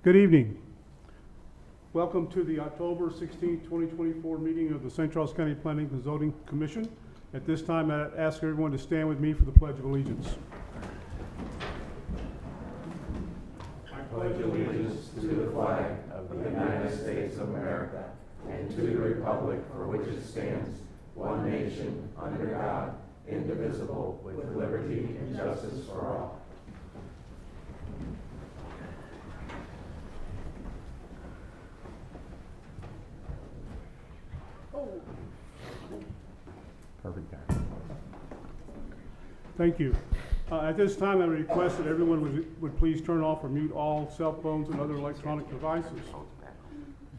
Good evening. Welcome to the October 16, 2024 meeting of the St. Charles County Planning and Zoning Commission. At this time, I ask everyone to stand with me for the Pledge of Allegiance. I pledge allegiance to the flag of the United States of America and to the republic for which it stands, one nation, under God, indivisible, with liberty and justice for all. Perfect. Thank you. At this time, I request that everyone would please turn off or mute all cell phones and other electronic devices.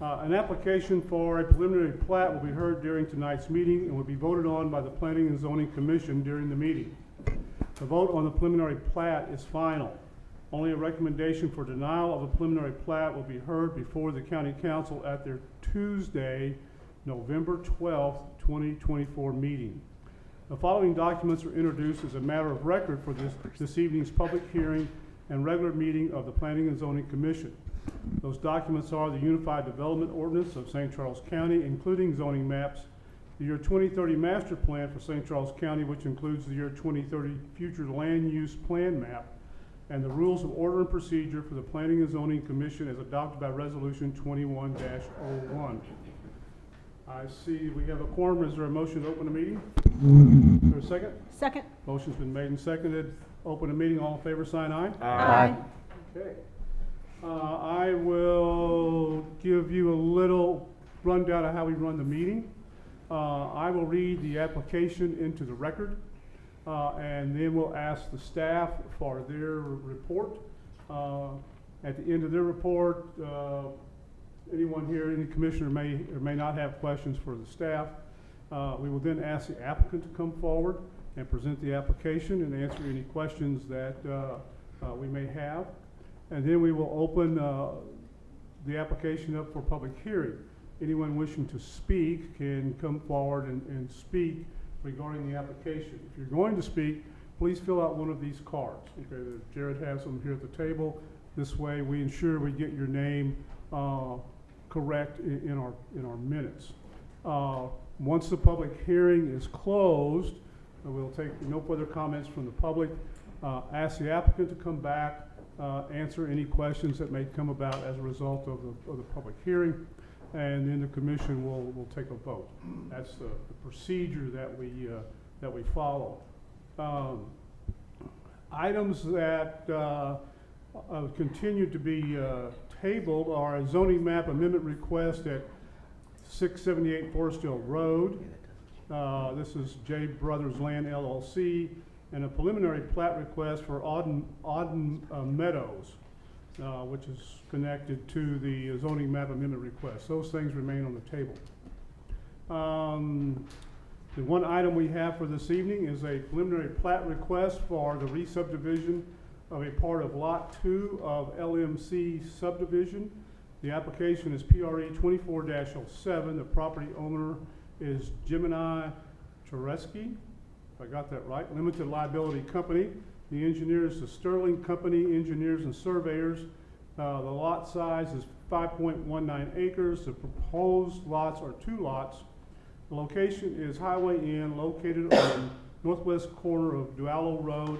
An application for a preliminary plat will be heard during tonight's meeting and will be voted on by the Planning and Zoning Commission during the meeting. The vote on the preliminary plat is final. Only a recommendation for denial of a preliminary plat will be heard before the County Council at their Tuesday, November 12th, 2024 meeting. The following documents are introduced as a matter of record for this evening's public hearing and regular meeting of the Planning and Zoning Commission. Those documents are the Unified Development Ordinance of St. Charles County, including zoning maps, the year 2030 Master Plan for St. Charles County, which includes the year 2030 Future Land Use Plan map, and the Rules of Order and Procedure for the Planning and Zoning Commission as adopted by Resolution 21-01. I see we have a quorum. Is there a motion to open the meeting? Is there a second? Second. Motion's been made and seconded. Open the meeting. All in favor, sign aye. Aye. Okay. I will give you a little rundown of how we run the meeting. I will read the application into the record, and then we'll ask the staff for their report. At the end of their report, anyone here, any commissioner may or may not have questions for the staff. We will then ask the applicant to come forward and present the application and answer any questions that we may have. And then we will open the application up for public hearing. Anyone wishing to speak can come forward and speak regarding the application. If you're going to speak, please fill out one of these cards. Okay, Jared has them here at the table. This way we ensure we get your name correct in our minutes. Once the public hearing is closed, we'll take no further comments from the public. Ask the applicant to come back, answer any questions that may come about as a result of the public hearing, and then the commission will take a vote. That's the procedure that we follow. Items that continue to be tabled are a zoning map amendment request at 678 Forestdale Road. This is J Brothers Land LLC, and a preliminary plat request for Auden Meadows, which is connected to the zoning map amendment request. Those things remain on the table. The one item we have for this evening is a preliminary plat request for the re-subdivision of a part of Lot 2 of LMC subdivision. The application is PRE 24-07. The property owner is Gemini Cheresky, if I got that right, Limited Liability Company. The engineer is the Sterling Company Engineers and Surveyors. The lot size is 5.19 acres. The proposed lots are 2 lots. The location is Highway Inn, located on the northwest corner of Dualo Road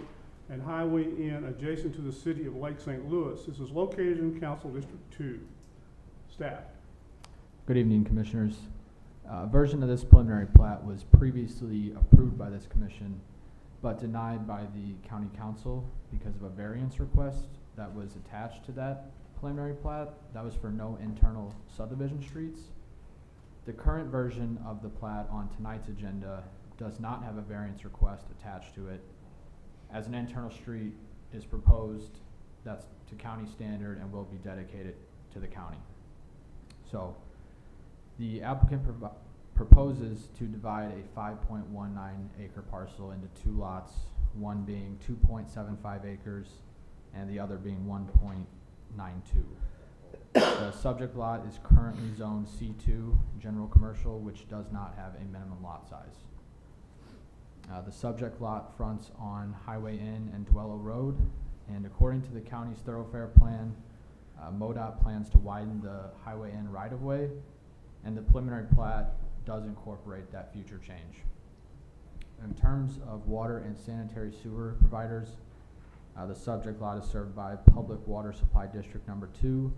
and Highway Inn, adjacent to the city of Lake St. Louis. This is located in Council District 2. Staff. Good evening, Commissioners. Version of this preliminary plat was previously approved by this commission, but denied by the County Council because of a variance request that was attached to that preliminary plat. That was for no internal subdivision streets. The current version of the plat on tonight's agenda does not have a variance request attached to it, as an internal street is proposed that's to county standard and will be dedicated to the county. So the applicant proposes to divide a 5.19 acre parcel into 2 lots, one being 2.75 acres and the other being 1.92. The subject lot is currently zoned C2, general commercial, which does not have a minimum lot size. The subject lot fronts on Highway Inn and Duello Road, and according to the county's thoroughfare plan, MoDOT plans to widen the highway end right-of-way, and the preliminary plat does incorporate that future change. In terms of water and sanitary sewer providers, the subject lot is served by Public Water Supply District Number 2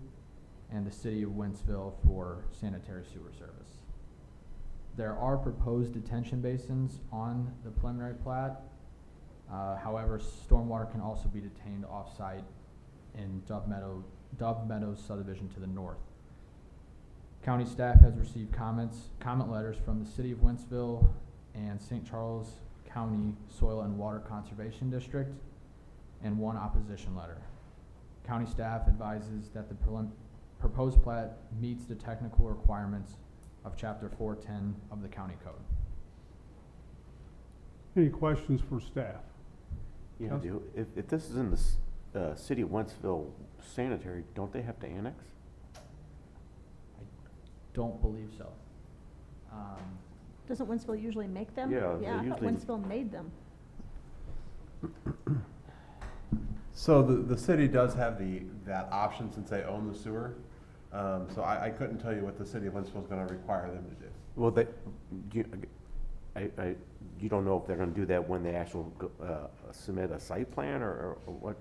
and the City of Wentzville for sanitary sewer service. There are proposed detention basins on the preliminary plat. However, stormwater can also be detained off-site in Dove Meadows subdivision to the north. County staff has received comment letters from the City of Wentzville and St. Charles County Soil and Water Conservation District, and one opposition letter. County staff advises that the proposed plat meets the technical requirements of Chapter 410 of the County Code. Any questions for staff? Yeah, Counsel? if this is in the city of Wentzville sanitary, don't they have to annex? Don't believe so. Doesn't Wentzville usually make them? Yeah, they Yeah, I thought usually- Wentzville made them. So the city does have that option since they own the sewer. So I couldn't tell you what the city of Wentzville is gonna require them to do. Well, you don't know if they're gonna do that when they actually submit a site plan or what?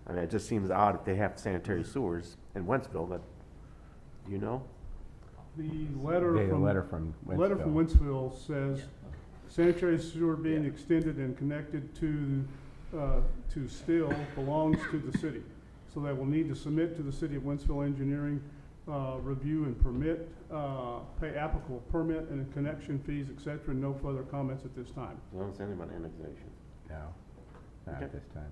I mean, it just seems odd if they have sanitary sewers in Wentzville, that, you know? The letter Yeah, the from. letter from Letter from Wentzville. Wentzville says sanitary sewer being extended and connected to Still belongs to the city. So they will need to submit to the City of Wentzville Engineering, review and permit, pay applicable permit and connection fees, et cetera. No further comments at this time. I don't say anything about annexation. No, not Okay. at this time.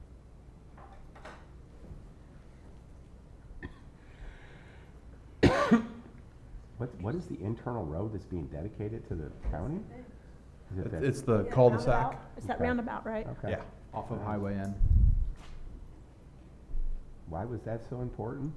What is the internal road that's being dedicated to the county? Is it that- It's the Yeah, cul-de-sac. roundabout. It's that Okay. roundabout, right? Okay. Yeah. Off of Highway N. Why was that so important?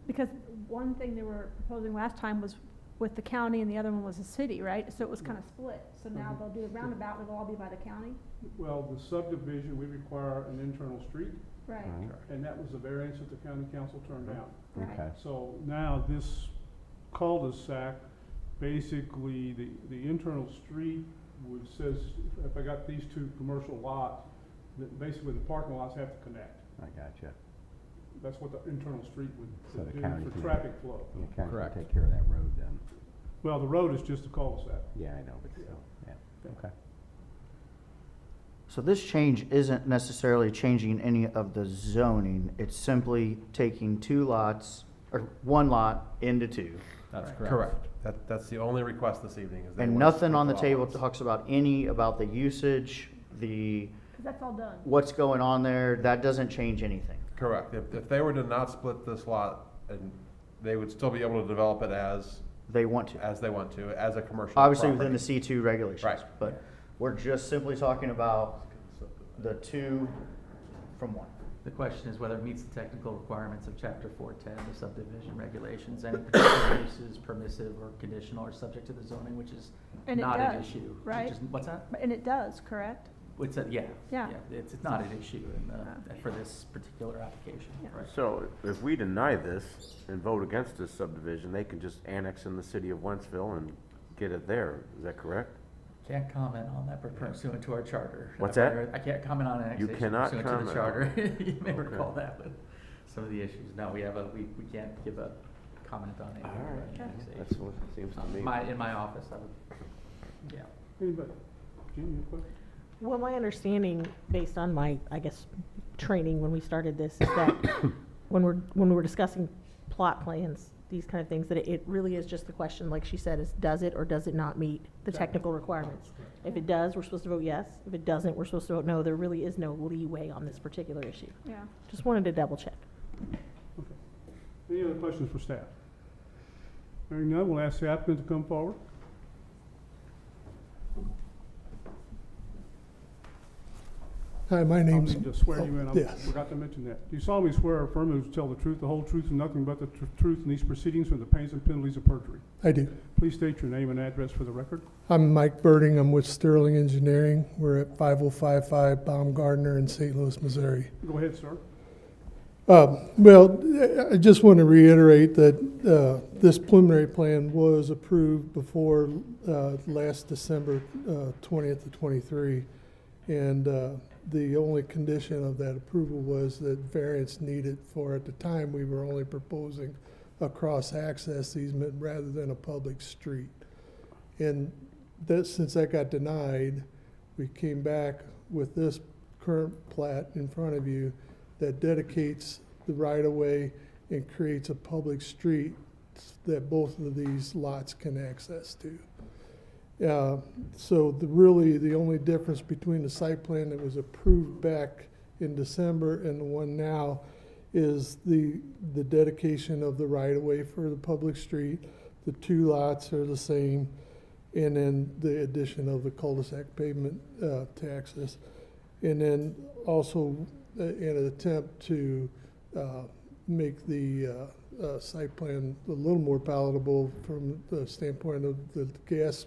Because one thing they were proposing last time was with the county and the other one was the city, right? So it was kind of split. So now they'll do the roundabout, it'll all be by the county? Well, the subdivision, we require an internal street, Right, Right. and that was the variance that the county council turned down. right. Okay. So now this cul-de-sac, basically, the internal street says, if I got these two commercial lots, that basically the parking lots have to connect. I gotcha. That's what the internal street So would the do county for can- traffic flow. Yeah, county Correct. can take care of that road then. Well, the road is just a cul-de-sac. Yeah, I know, but still, yeah, okay. So this change isn't necessarily changing any of the zoning, it's simply taking two lots, or one lot into two. That's correct. Correct. That's the only request this evening is they And want us to nothing on the put table lots. talks about about the usage, Because that's all done. what's going on there, that doesn't change anything. Correct. If they were to not split this lot, and they would still be able to develop it as They want to. they want to, as a commercial Obviously within the property. C2 regulations. Right. But we're just simply talking about the two from one. The question is whether it meets the technical requirements of Chapter 410, the subdivision regulations. Any particular use is permissive or conditional or subject to the zoning, which is And it not an does, issue. which right? is- What's that? And it does, correct? It's a, yeah. Yeah. It's not an issue Yeah. for this particular application, Yeah. right? So if we deny this and vote against this subdivision, they can just annex in the city of Wentzville and get it there. Is that correct? Can't comment on that pursuant to our charter. What's that? I can't comment on annexation cannot pursuant to the comment. charter. You may Okay. recall that, but some of the issues, no, we can't give a comment on anything. All right. regarding That's annexation. what it seems to me. In my office, I would, yeah. Anybody? Jean, you have a question? Well, my understanding, based on my, I guess, training when we started this, is that when we were discussing plot plans, these kind of things, that it really is just the question, like she said, is does it or does it not meet the technical requirements? If it does, we're supposed to vote yes. If it doesn't, we're supposed to vote no. There really is no leeway on this particular issue. Yeah. Just wanted to double check. Okay. Any other questions for staff? Hearing none, we'll ask the applicant to come forward. Hi, my I'll name's, need to swear you in. I yes. forgot to mention that. Do you solemnly swear or affirm to tell the truth, the whole truth, and nothing but the truth in these proceedings from the pains and penalties of perjury? I do. Please state your name and address for the record. I'm Mike Birding. I'm with Sterling Engineering. We're at 5055 Baumgardner in St. Louis, Missouri. Go ahead, sir. Well, I just want to reiterate that this preliminary plan was approved before last December 20th to 23. And the only condition of that approval was that variance needed for, at the time, we were only proposing a cross-access easement rather than a public street. And that, since that got denied, we came back with this current plat in front of you that dedicates the right-of-way and creates a public street that both of these lots can access to. So really, the only difference between the site plan that was approved back in December and the one now is the dedication of the right-of-way for the public street. The two lots are the same, and then the addition of the cul-de-sac pavement to access. And then also in an attempt to make the site plan a little more palatable from the standpoint of the gas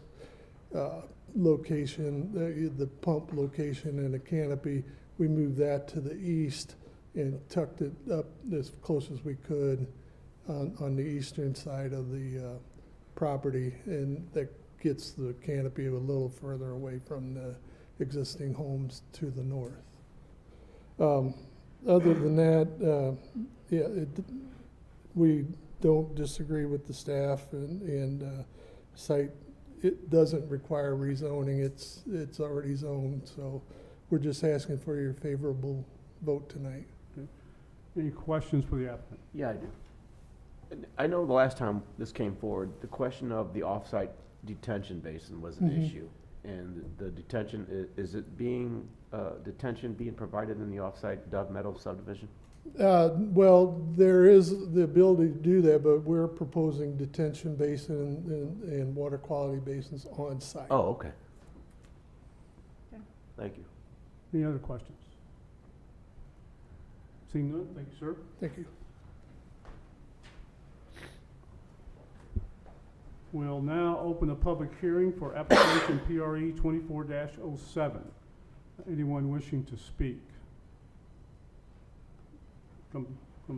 location, the pump location and the canopy, we moved that to the east and tucked it up as close as we could on the eastern side of the property, and that gets the canopy a little further away from the existing homes to the north. Other than that, we don't disagree with the staff and site. It doesn't require rezoning. It's already zoned, so we're just asking for your favorable vote tonight. Any questions for the applicant? Yeah, I do. And I know the last time this came forward, the question of the off-site detention basin was an issue. And the detention, is it being, detention being provided in the off-site Dove Meadow subdivision? Well, there is the ability to do that, but we're proposing detention basin and water quality basins on site. Oh, okay. Okay. Thank you. Any other questions? Seeing none, thank you, sir. Thank you. We'll now open a public hearing for application PRE 24-07. Anyone wishing to speak? Come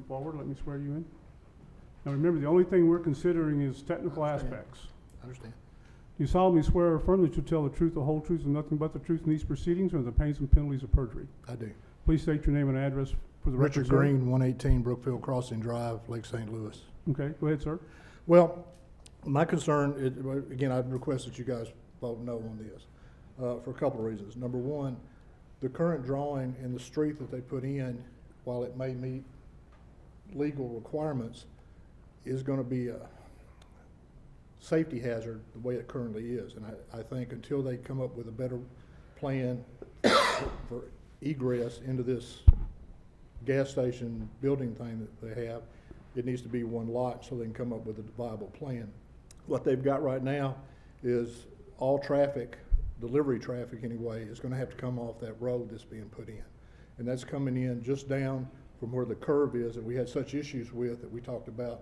forward, let me swear you in. Now remember, the only thing we're considering is technical aspects. Understand. Do you solemnly swear or affirm that you'll tell the truth, the whole truth, and nothing but the truth in these proceedings, or the pains and penalties of perjury? I do. Please state your name and address for the record, Richard sir. Green, 118 Brookfield Crossing Drive, Lake St. Louis. Okay, go ahead, sir. Well, my concern, again, I'd request that you guys vote no on this for a couple of reasons. Number one, the current drawing and the street that they put in, while it may meet legal requirements, is going to be a safety hazard the way it currently is. And I think until they come up with a better plan for egress into this gas station building thing that they have, it needs to be one lot so they can come up with a viable plan. What they've got right now is all traffic, delivery traffic anyway, is going to have to come off that road that's being put in. And that's coming in just down from where the curve is that we had such issues with that we talked about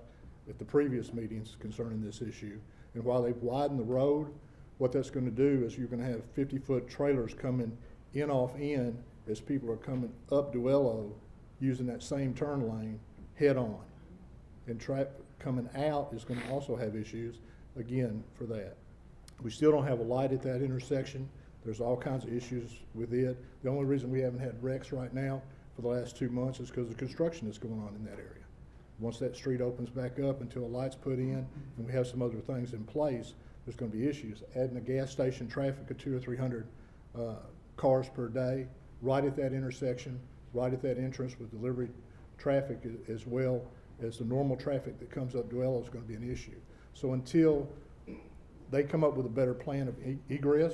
at the previous meetings concerning this issue. And while they've widened the road, what that's going to do is you're going to have 50-foot trailers coming in off in as people are coming up Duello using that same turn lane head on. And traffic coming out is going to also have issues, again, for that. We still don't have a light at that intersection. There's all kinds of issues with it. The only reason we haven't had wrecks right now for the last 2 months is because the construction is going on in that area. Once that street opens back up until a light's put in and we have some other things in place, there's going to be issues. Adding a gas station traffic of 200 or 300 cars per day right at that intersection, right at that entrance with delivery traffic as well as the normal traffic that comes up Duello is going to be an issue. So until they come up with a better plan of egress,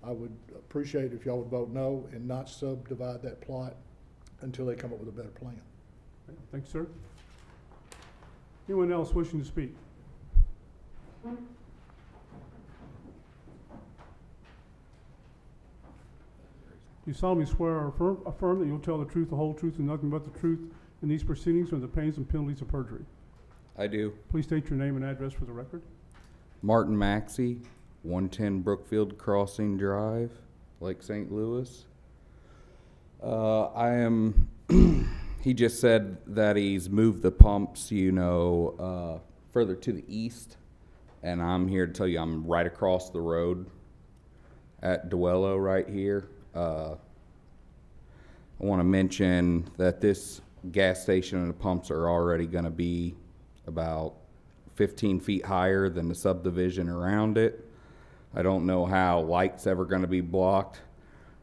I would appreciate if y'all would vote no and not subdivide that plot until they come up with a better plan. Thanks, sir. Anyone else wishing to speak? Do you solemnly swear or affirm that you'll tell the truth, the whole truth, and nothing but the truth in these proceedings, or the pains and penalties of perjury? I do. Please state your name and address for the record. Martin Maxey, 110 Brookfield Crossing Drive, Lake St. Louis. I am he just said that he's moved the pumps, further to the east. And I'm here to tell you, I'm right across the road at Duello right here. I want to mention that this gas station and the pumps are already going to be about 15 feet higher than the subdivision around it. I don't know how light's ever going to be blocked.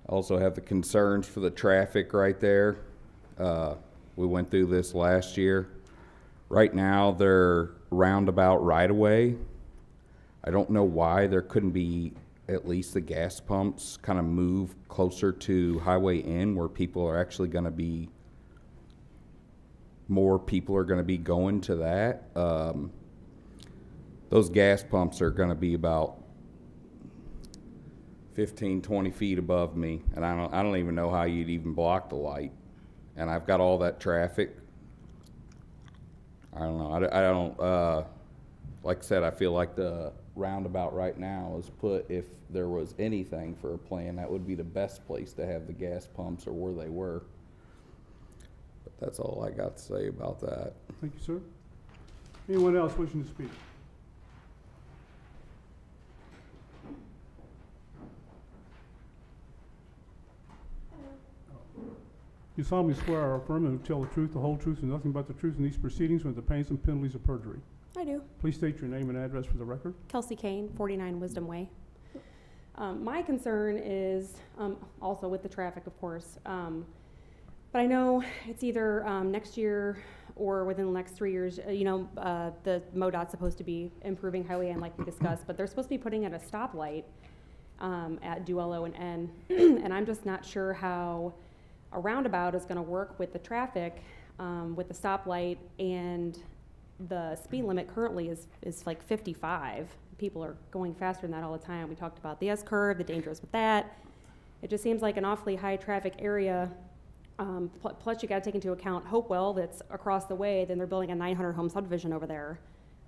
I also have the concerns for the traffic right there. We went through this last year. Right now, they're roundabout right away. I don't know why there couldn't be at least the gas pumps kind of move closer to Highway N where people are actually going to be, more people are going to be going to that. Those gas pumps are going to be about 15, 20 feet above me, and I don't even know how you'd even block the light. And I've got all that traffic. I don't know. I don't. Like I said, I feel like the roundabout right now is put. If there was anything for a plan, that would be the best place to have the gas pumps, or where they were. But that's all I got to say about that. Thank you, sir. Anyone else wishing to speak? You solemnly swear or affirm and tell the truth, the whole truth, and nothing but the truth in these proceedings with the pains and penalties of perjury. I do. Please state your name and address for the record. Kelsey Kane, 49 Wisdom Way. My concern is also with the traffic, of course. But I know it's either next year or within the next 3 years. The MoDOT's supposed to be improving Highway N like we discussed, but they're supposed to be putting in a stoplight at Duello and N. And I'm just not sure how a roundabout is going to work with the traffic, with the stoplight, and the speed limit currently is like 55. People are going faster than that all the time. We talked about the S-curve, the dangers with that. It just seems like an awfully high traffic area. Plus you got to take into account Hopewell that's across the way. Then they're building a 900 home subdivision over there.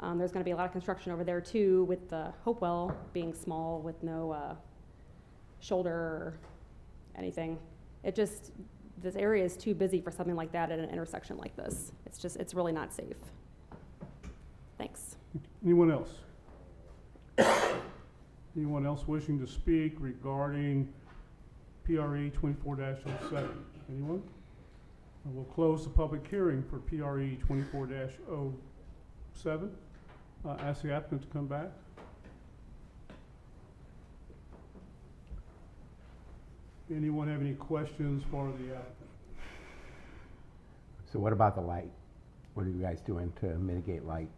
There's going to be a lot of construction over there too, with the Hopewell being small with no shoulder or anything. This area is too busy for something like that at an intersection like this. It's really not safe. Thanks. Anyone else? Anyone else wishing to speak regarding PRE 24-07? Anyone? We'll close the public hearing for PRE 24-07. Ask the applicant to come back. Anyone have any questions for the applicant? So what about the light? What are you guys doing to mitigate light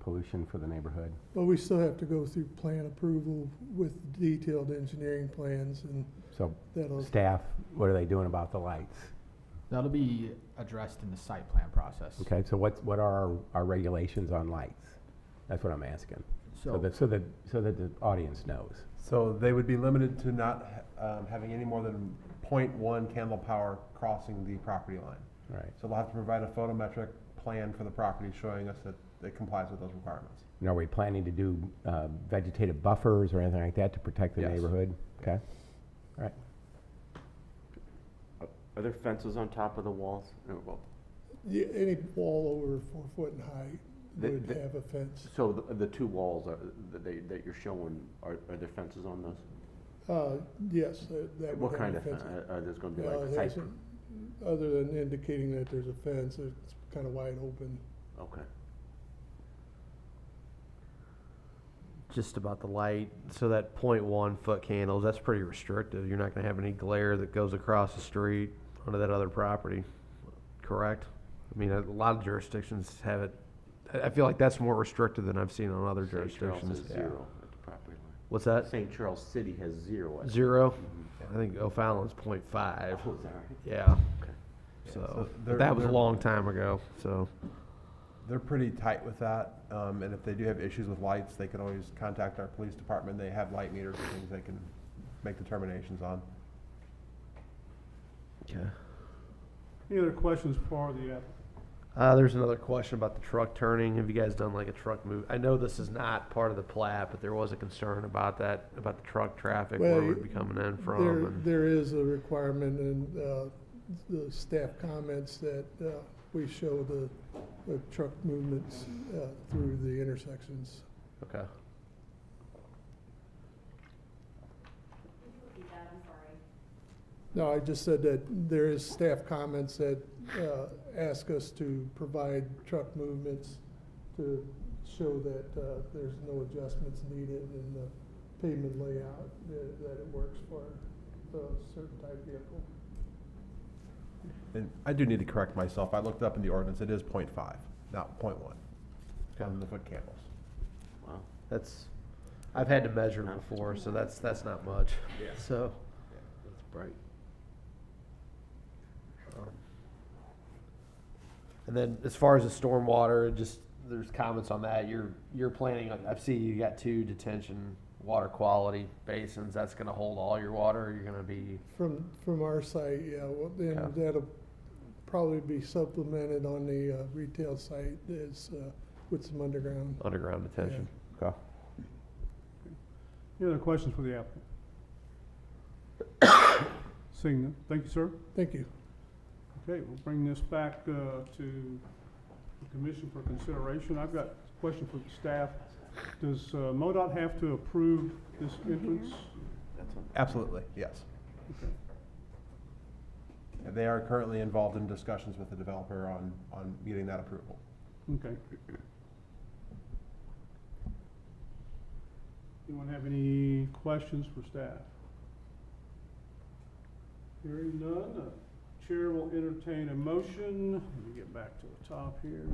pollution for the neighborhood? Well, we still have to go through plan approval with detailed engineering plans, and So that'll, staff, what are they doing about the lights? That'll be addressed in the site plan process. Okay, so what are our regulations on lights? That's what I'm asking. So So, that the audience knows. So they would be limited to not having any more than 0.1 candle power crossing the property line. Right. So they'll have to provide a photometric plan for the property showing us that it complies with those requirements. And are we planning to do vegetative buffers or anything like that to protect the Yes. neighborhood? Okay. All right. Are there fences on top of the walls? yeah, any wall over 4 foot in height would The- have a fence. So the two walls that you're showing, are there fences on those? Yes, that would What have kind a of, fence. are there going to be No, like there cypress? isn't. Other than indicating that there's a fence, it's kind of wide open. Okay. Just about the light, so that 0.1 foot candles, that's pretty restrictive. You're not gonna have any glare that goes across the street onto that other property, correct? I mean, a lot of jurisdictions have it, I feel like that's more restricted than I've seen on other St. Charles jurisdictions. has 0 at the property line. What's that? St. Charles City has 0. at- 0? Mhm. I think O'Fallon's 0.5. Oh, is that right? Yeah, Okay. so, they're- but that was a they're- long time ago, so. They're pretty tight with that, and if they do have issues with lights, they can always contact our police department. They have light meters and things they can make determinations on. Okay. Any other questions for the applicant? There's another question about the truck turning. Have you guys done like a truck move? I know this is not part of the plat, but there was a concern about that, about the truck traffic, where Well, it would be coming in from. There, and- there is a requirement, and the staff comments that we show the truck movements through the intersections. Okay. No, I just said that there is staff comments that ask us to provide truck movements to show that there's no adjustments needed in the pavement layout, that it works for a certain type vehicle. And I do need to correct myself. I looked up in the ordinance, it is 0.5, not 0.1, on the foot candles. Wow. I've had to measure before, so that's not much. Yeah. So, that's bright. And then as far as the stormwater, there's comments on that. You're planning on, I see you got 2 detention water quality basins. That's gonna hold all your water, or you're gonna be, From our site, yeah, well, then Okay. that'll probably be supplemented on the retail site is with some underground. underground detention? Okay. Any other questions for the applicant? Seeing none, thank you, sir. Thank you. Okay, we'll bring this back to the commission for consideration. I've got a question for the staff. Does MoDOT have to approve this entrance? Absolutely, yes. Okay. And they are currently involved in discussions with the developer on getting that approval. Okay. Anyone have any questions for staff? Hearing none, the chair will entertain a motion. Let me get back to the top here.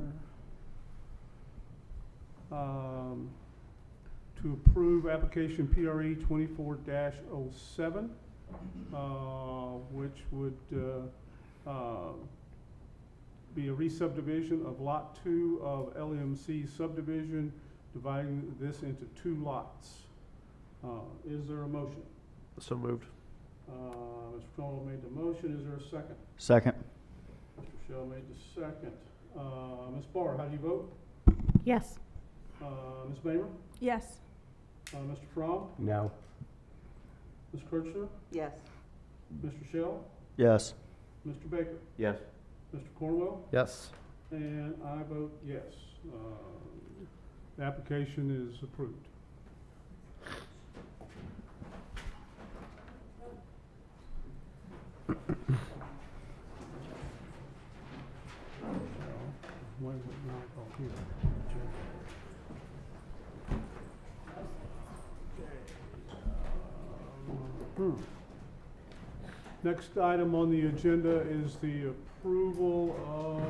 To approve application PRE 24-07, which would be a re-subdivision of Lot 2 of LMC subdivision, dividing this into 2 lots. Is there a motion? So moved. Mr. Connell made the motion. Is there a second? Second. Mr. Shell made the second. Ms. Barr, how do you vote? Yes. Ms. Bamer? Yes. Mr. Fromm? No. Ms. Kirchner? Yes. Mr. Shell? Yes. Mr. Baker? Yes. Mr. Cornwell? Yes. And I vote yes. The application is approved. Why is it not all here? Next item on the agenda is the approval of,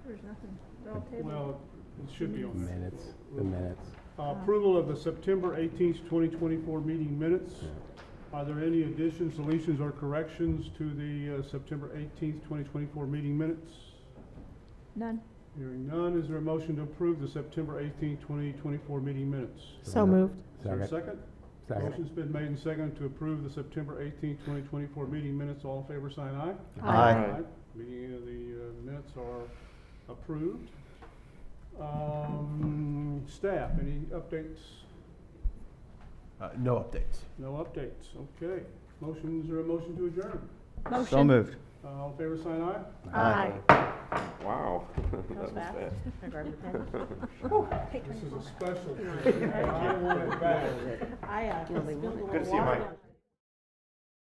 There's nothing, they're all tabled. well, it should be on there. Minutes, the minutes. Approval of the September 18th, 2024 meeting minutes. Are there any additions, deletions, or corrections to the September 18th, 2024 meeting minutes? None. Hearing none, is there a motion to approve the September 18th, 2024 meeting minutes? So moved. Is there a Second. second? Second. Motion's been made and seconded to approve the September 18th, 2024 meeting minutes. All in favor, sign aye. Aye. Meeting of the minutes are approved. Staff, any updates? No updates. No updates, okay. Motions or a motion to adjourn? Motion. So moved. All in favor, sign aye. Aye. Wow. That was fast. I grabbed the pen. This is a special. I want it back. I, spilled a little Good to see you, water Mike. on-